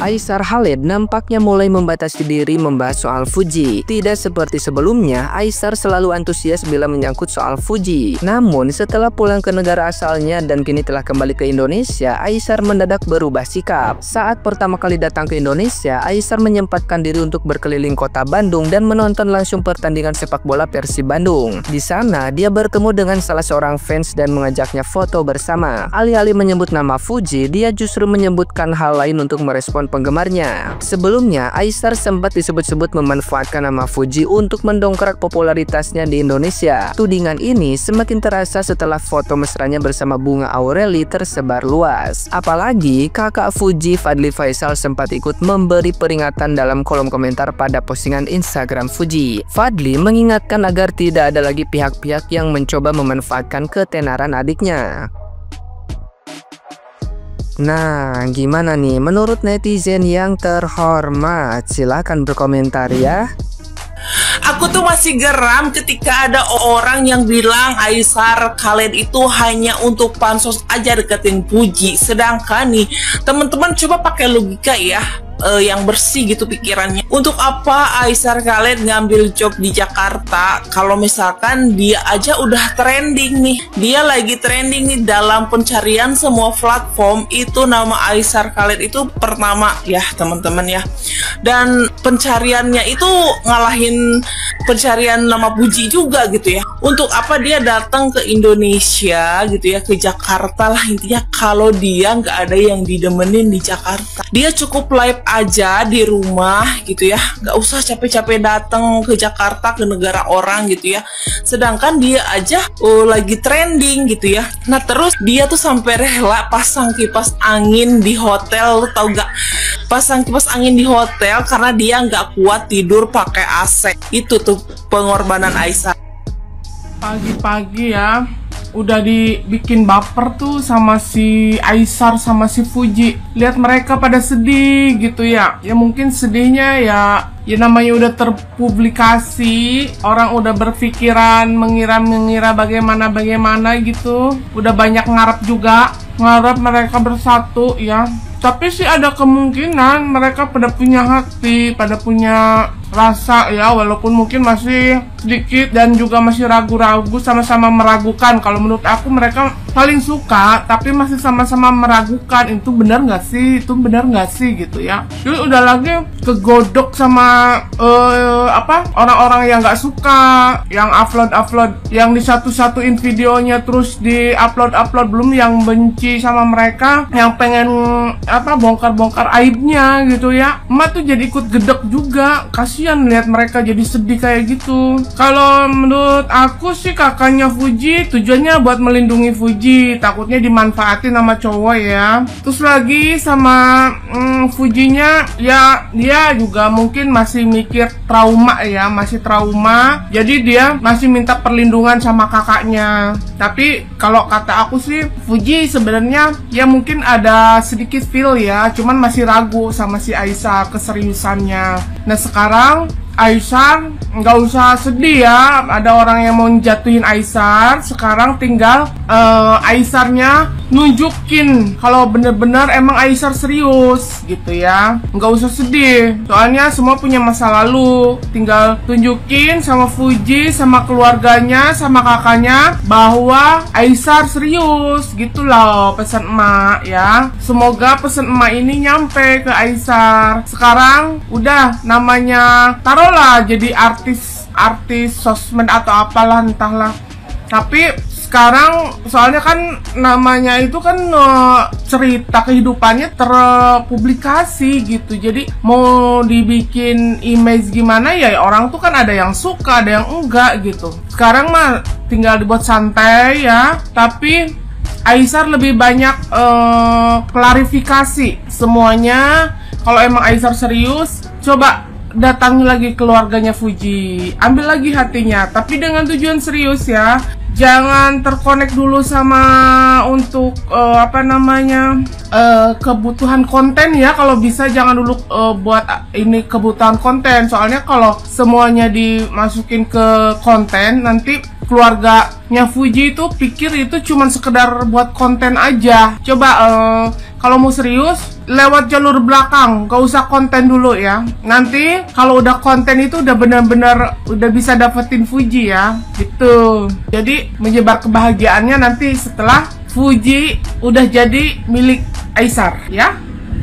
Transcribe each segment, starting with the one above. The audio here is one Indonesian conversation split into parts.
Aisar Khalid nampaknya mulai membatasi diri membahas soal Fuji. Tidak seperti sebelumnya, Aisar selalu antusias bila menyangkut soal Fuji. Namun, setelah pulang ke negara asalnya dan kini telah kembali ke Indonesia, Aisar mendadak berubah sikap. Saat pertama kali datang ke Indonesia, Aisar menyempatkan diri untuk berkeliling kota Bandung dan menonton langsung pertandingan sepak bola Persib Bandung. Di sana, dia bertemu dengan salah seorang fans dan mengajaknya foto bersama. Alih-alih menyebut nama Fuji, dia justru menyebutkan hal lain untuk merespon penggemarnya. Sebelumnya, Aisar sempat disebut-sebut memanfaatkan nama Fuji untuk mendongkrak popularitasnya di Indonesia. Tudingan ini semakin terasa setelah foto mesranya bersama Bunga Aureli tersebar luas. Apalagi kakak Fuji, Fadly Faisal, sempat ikut memberi peringatan dalam kolom komentar pada postingan Instagram Fuji. Fadly mengingatkan agar tidak ada lagi pihak-pihak yang mencoba memanfaatkan ketenaran adiknya. Nah, gimana nih menurut netizen yang terhormat? Silahkan berkomentar ya. Aku tuh masih geram ketika ada orang yang bilang Aisar Khalid itu hanya untuk pansos aja deketin Fuji. Sedangkan nih, teman-teman coba pakai logika ya, yang bersih gitu pikirannya. Untuk apa Aisar Khalid ngambil job di Jakarta kalau misalkan dia aja udah trending nih. Dia lagi trending nih dalam pencarian semua platform, itu nama Aisar Khalid itu pertama ya teman-teman ya. Dan pencariannya itu ngalahin pencarian nama Fuji juga gitu ya. Untuk apa dia datang ke Indonesia gitu ya, ke Jakarta lah intinya, kalau dia nggak ada yang didemenin di Jakarta. Dia cukup live aja di rumah gitu ya, nggak usah capek-capek datang ke Jakarta, ke negara orang gitu ya. Sedangkan dia aja lagi trending gitu ya. Nah terus dia tuh sampai rela pasang kipas angin di hotel, lu tau gak? Pasang kipas angin di hotel karena dia nggak kuat tidur pakai AC. Itu tuh pengorbanan Aisar. Pagi-pagi ya udah dibikin baper tuh sama si Aisar sama si Fuji. Lihat mereka pada sedih gitu ya. Ya mungkin sedihnya ya namanya udah terpublikasi, orang udah berpikiran mengira bagaimana gitu. Udah banyak ngarep juga, ngarep mereka bersatu ya. Tapi sih ada kemungkinan mereka pada punya hati, pada punya rasa ya, walaupun mungkin masih sedikit dan juga masih ragu-ragu, sama-sama meragukan. Kalau menurut aku mereka saling suka tapi masih sama-sama meragukan, itu benar nggak sih, itu benar nggak sih gitu ya. Jadi udah lagi kegodok sama orang-orang yang nggak suka, yang upload, yang disatu-satuin videonya terus di upload, belum yang benci sama mereka, yang pengen bongkar-bongkar aibnya gitu ya. Emak tuh jadi ikut gedek juga, kasihan lihat mereka jadi sedih kayak gitu. Kalau menurut aku sih kakaknya Fuji tujuannya buat melindungi Fuji, takutnya dimanfaatin sama cowok ya. Terus lagi sama Fujinya ya, dia juga mungkin masih mikir trauma ya, masih trauma, jadi dia masih minta perlindungan sama kakaknya. Tapi kalau kata aku sih Fuji sebenarnya ya mungkin ada sedikit feel ya, cuman masih ragu sama si Aisar keseriusannya. Nah sekarang Aisar nggak usah sedih ya, ada orang yang mau jatuhin Aisar. Sekarang tinggal Aisarnya nunjukin kalau bener-bener emang Aisar serius gitu ya. Nggak usah sedih, soalnya semua punya masa lalu. Tinggal tunjukin sama Fuji, sama keluarganya, sama kakaknya bahwa Aisar serius gitu loh, pesan emak ya. Semoga pesan emak ini nyampe ke Aisar. Sekarang udah namanya taruhlah jadi artis sosmed atau apalah entahlah. Tapi sekarang soalnya kan namanya itu kan cerita kehidupannya terpublikasi gitu. Jadi mau dibikin image gimana ya, orang tuh kan ada yang suka, ada yang enggak gitu. Sekarang mah tinggal dibuat santai ya. Tapi Aisar lebih banyak klarifikasi semuanya. Kalau emang Aisar serius, coba datangi lagi keluarganya Fuji, ambil lagi hatinya, tapi dengan tujuan serius ya. Jangan terkonek dulu sama untuk kebutuhan konten ya. Kalau bisa jangan dulu buat ini kebutuhan konten, soalnya kalau semuanya dimasukin ke konten, nanti keluarganya Fuji itu pikir itu cuma sekedar buat konten aja. Coba kalau mau serius, lewat jalur belakang, gak usah konten dulu ya. Nanti kalau udah konten itu udah benar-benar udah bisa dapetin Fuji ya, gitu. Jadi menyebar kebahagiaannya nanti setelah Fuji udah jadi milik Aisar ya.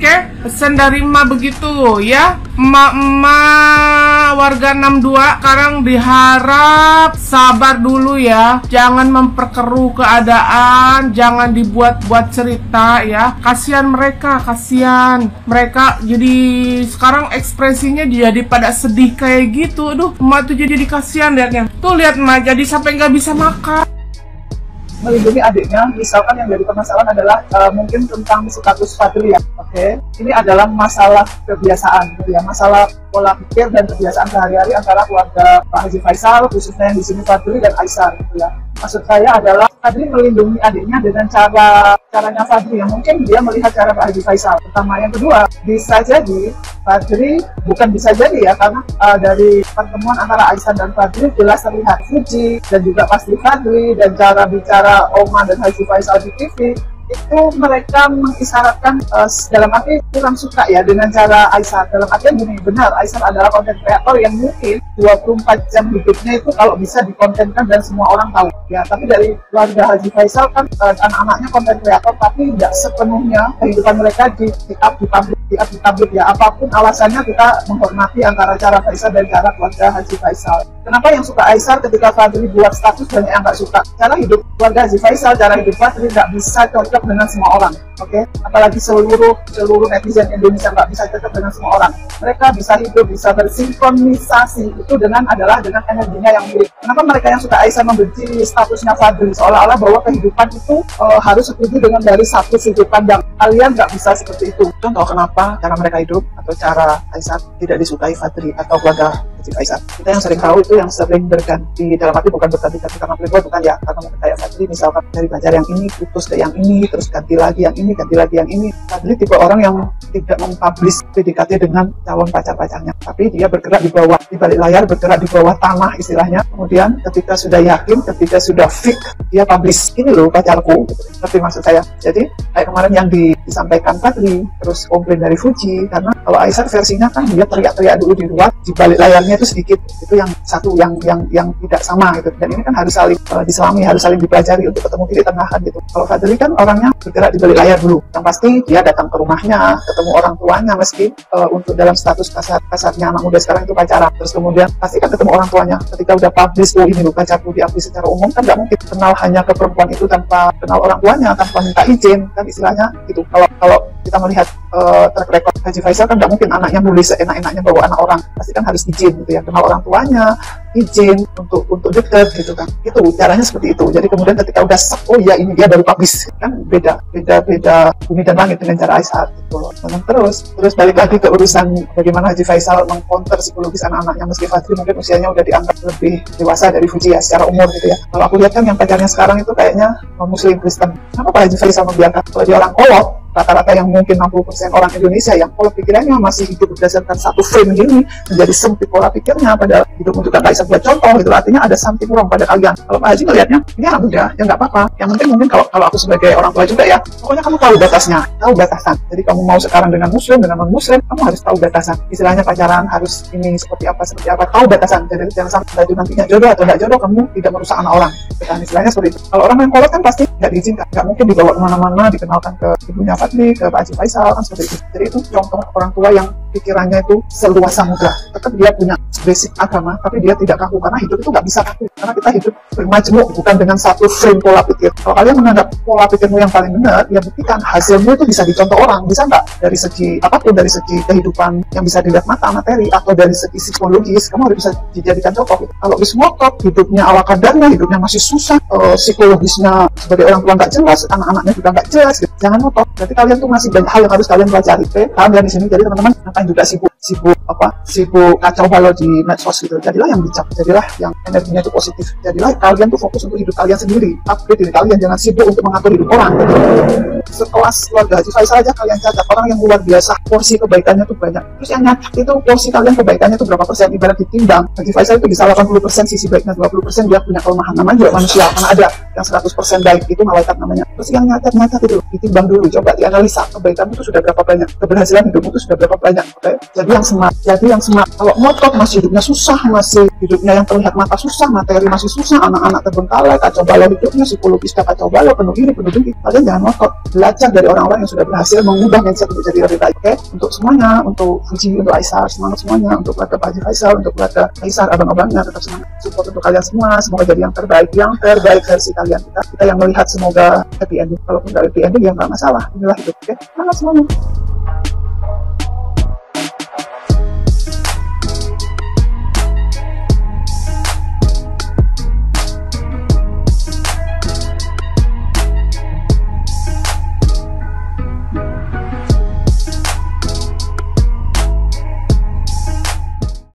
Oke, pesan dari emak begitu ya. Emak-emak warga 62 sekarang diharap sabar dulu ya. Jangan memperkeruh keadaan, jangan dibuat-buat cerita ya. Kasihan mereka, kasihan. Mereka jadi sekarang ekspresinya jadi pada sedih kayak gitu. Aduh, emak tuh jadi kasihan liatnya. Tuh lihat emak jadi sampai nggak bisa makan. Melindungi adiknya, misalkan yang jadi permasalahan adalah mungkin tentang status Fadli ya, oke? Ini adalah masalah kebiasaan, gitu ya, masalah pola pikir dan kebiasaan sehari-hari antara keluarga Pak Haji Faisal, khususnya yang di sini Fadli dan Aisar, gitu ya. Maksud saya adalah Fadli melindungi adiknya dengan caranya Fadli yang mungkin dia melihat cara Pak Haji Faisal. Pertama, yang kedua, bisa jadi Fadli, bukan bisa jadi ya, karena dari pertemuan antara Aisar dan Fadli jelas terlihat Fuji dan juga pasti Fadli dan cara bicara Oma dan Haji Faisal di TV itu mereka mengisyaratkan dalam arti kurang suka ya dengan cara Aisar. Dalam artian gini, benar Aisar adalah konten kreator yang mungkin 24 jam hidupnya itu kalau bisa dikontenkan dan semua orang tahu ya. Tapi dari keluarga Haji Faisal kan anak-anaknya konten kreator, tapi tidak sepenuhnya kehidupan mereka di up di publik ya. Apapun alasannya kita menghormati antara cara Faisal dan cara keluarga Haji Faisal. Kenapa yang suka Aisar ketika Fadli buat status banyak yang nggak suka? Cara hidup keluarga Haji Faisal, cara hidup Fadli nggak bisa cocok dengan semua orang, oke? Apalagi seluruh netizen Indonesia nggak bisa cocok dengan semua orang. Mereka bisa hidup, bisa bersinkronisasi itu dengan energinya yang mirip. Kenapa mereka yang suka Aisar membenci statusnya Fadli? Seolah-olah bahwa kehidupan itu harus setuju dengan dari satu sudut pandang. Kalian nggak bisa seperti itu. Contoh kenapa cara mereka hidup atau cara Aisar tidak disukai Fadli atau keluarga Haji Faisal. Kita yang sering tahu itu yang sering berganti, dalam arti bukan berganti-ganti karena playboy, bukan ya, karena mungkin kayak Fadli misalkan dari pacar yang ini putus ke yang ini, terus ganti lagi yang ini, ganti lagi yang ini. Fadli tipe orang yang tidak mempublish PDKT dengan calon pacar-pacarnya, tapi dia bergerak di bawah, di balik layar, bergerak di bawah tanah istilahnya. Kemudian ketika sudah yakin, ketika sudah fix, dia publish, ini loh pacarku, gitu. Seperti maksud saya. Jadi kayak kemarin yang disampaikan Fadli, terus komplain dari Fuji, karena kalau Aisar versinya kan dia teriak-teriak dulu di luar, di balik layarnya itu sedikit, itu yang satu yang tidak sama gitu. Dan ini kan harus saling diselami, harus saling dipelajari untuk ketemu titik tengah kan gitu. Kalau Fadli kan orangnya bergerak di balik layar dulu, yang pasti dia datang ke rumahnya, ketemu orang tuanya meski untuk dalam status kasarnya anak muda sekarang itu pacaran, terus kemudian pasti kan ketemu orang tuanya. Ketika udah publish, oh ini loh pacarku, diakui secara umum, kan nggak mungkin kenal hanya ke perempuan itu tanpa kenal orang tuanya, tanpa minta izin kan istilahnya gitu. Kalau kita melihat track record Haji Faisal kan nggak mungkin anaknya boleh seenak-enaknya bawa anak orang, pasti kan harus izin gitu ya, kenal orang tuanya, izin untuk deket gitu kan. Itu caranya seperti itu. Jadi kemudian ketika udah sak, oh ya ini dia baru publish, kan beda bumi dan langit dengan cara Aisar gitu loh. Terus balik lagi ke urusan bagaimana Haji Faisal mengcounter psikologis anak-anaknya, meski Fadli mungkin usianya udah dianggap lebih dewasa dari Fuji ya secara umur gitu ya. Kalau aku lihat kan yang pacarnya sekarang itu kayaknya Muslim Kristen. Kenapa Pak Haji Faisal membiarkan? Kalau dia orang kolot, rata-rata yang mungkin 60% orang Indonesia yang pola pikirnya masih hidup berdasarkan satu frame gini, menjadi sempit pola pikirnya pada hidup untuk kakak Aisar buat contoh, itu artinya ada something wrong pada kalian. Kalau Pak Haji melihatnya, ini anak muda, ya nggak apa-apa. Yang penting mungkin kalau aku sebagai orang tua juga ya, pokoknya kamu tahu batasnya, tahu batasan. Jadi kamu mau sekarang dengan muslim, dengan non-muslim, kamu harus tahu batasan. Istilahnya pacaran harus ini seperti apa, tahu batasan. Jadi jangan sampai nantinya jodoh atau nggak jodoh, kamu tidak merusak anak orang. Dan istilahnya seperti itu. Kalau orang yang kolot kan pasti nggak diizinkan, nggak mungkin dibawa kemana-mana, dikenalkan ke ibunya Fadli, ke Pak Haji Faisal, kan seperti itu. Jadi itu contoh orang tua yang pikirannya itu seluas samudra. Tetap dia punya basic agama, tapi dia tidak kaku, karena hidup itu nggak bisa kaku. Karena kita hidup bermajmuk, bukan dengan satu frame pola pikir. Kalau kalian menganggap pola pikirmu yang paling benar, ya buktikan hasilmu itu bisa dicontoh orang. Bisa nggak? Dari segi apapun, dari segi kehidupan yang bisa dilihat mata, materi, atau dari segi psikologis, kamu harus bisa dijadikan contoh. Kalau bis ngotot, hidupnya ala kadarnya, hidupnya masih susah, psikologisnya sebagai orang tua nggak jelas, anak-anaknya juga nggak jelas, gitu. Jangan ngotot. Berarti kalian tuh masih banyak hal yang harus kalian pelajari. Paham ya di sini? Jadi teman-teman, ngapain juga sibuk sibuk kacau balau di medsos gitu. Jadilah yang bijak, jadilah yang energinya itu positif, jadilah kalian tuh fokus untuk hidup kalian sendiri, upgrade diri kalian, jangan sibuk untuk mengatur hidup orang gitu. Sekelas keluarga Haji Faisal aja kalian cacat, orang yang luar biasa, porsi kebaikannya tuh banyak, terus yang nyacat itu porsi kalian kebaikannya tuh berapa persen. Ibarat ditimbang, Haji Faisal itu bisa 80% sisi baiknya, 20% dia punya kelemahan. Namanya juga manusia, karena ada yang 100% baik, itu malaikat namanya. Terus yang nyacat itu ditimbang dulu, coba dianalisa kebaikanmu itu sudah berapa banyak, keberhasilan hidupmu itu sudah berapa banyak. Okay? Jadi yang smart. Kalau ngotot masih hidupnya susah, masih hidupnya yang terlihat mata susah, materi masih susah, anak-anak terbengkalai, kacau balau hidupnya, psikologis kacau balau, penuh iri, penuh dengki. Kalian jangan ngotot, belajar dari orang-orang yang sudah berhasil mengubah mindset untuk jadi lebih baik. Okay? Untuk semuanya, untuk Fuji, untuk Aisar, semangat semuanya, untuk keluarga Pak Haji Faisal, untuk keluarga Aisar, abang-abangnya, tetap semangat. Support untuk kalian semua, semoga jadi yang terbaik versi kalian. Kita yang melihat semoga happy ending. Kalaupun nggak happy ending ya nggak masalah. Inilah hidup. Okay? Semangat semuanya.